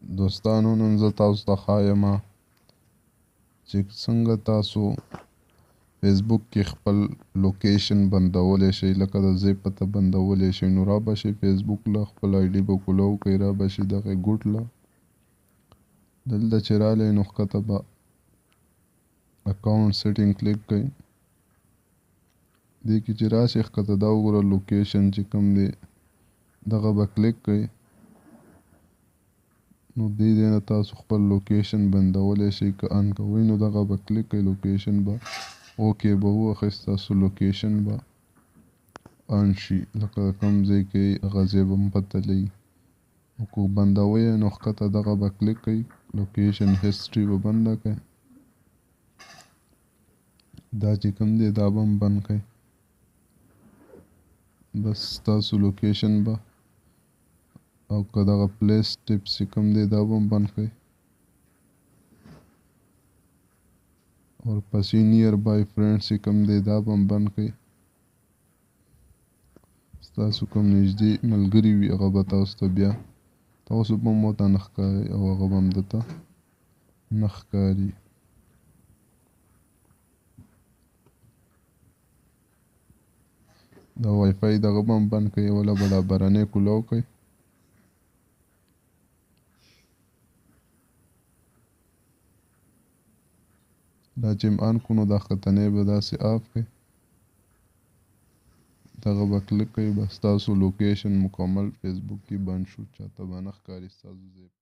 دوستانو نن زه تاسو ته ښایم چې څنګه تاسو فیسبوک کې خپل لوکیشن بندولی شئ، لکه د ځای پته بندولی شئ. نو را به شئ فیسبوک له خپل آی ډي به کولو کوئ، را به شئ دغه ګوټ له دلته چې رالی نو ښکته به اکاونټ سیټینګ کلیک کئ. دې کې چې راشئ ښکته دا وګوره لوکیشن چې کوم دی دغه به کلیک کئ. نو دې ځای نه تاسو خپل لوکیشن بندولی شئ، که ان کوئ نو دغه به کلیک کئ، لوکیشن به اوکې به واخیست، ستاسو لوکیشن به ان شي، لکه کوم ځای کې هغه ځای به هم پته لګي. او که بندوئ یې نو ښکته دغه به کلیک کئ، لوکیشن هسټري به بنده کئ. دا چې کوم دی دا به هم بند کئ. بس ستاسو لوکیشن به او که دغه پلیس ټپس چې کوم دی دا به هم بند کئ. اور پسې نیر بای فرینډس چې کوم دی دا به هم بند کئ. ستاسو کوم نږدې ملګري وي هغه به تاسو ته بیا تاسو به هم ورته نه ښکارئ او هغه به هم درته نه ښکاري. دا وای فای دغه به هم بند کئ، اوله به دا بهرنی کولو کئ. دا چې آن کړو نو دا ښکتنی به داسې آف کئ، دغه به کلیک کئ، بس ستاسو لوکیشن مکمل فیسبوک کې بند شو، چاته به نه ښکاري ستاسو ځای.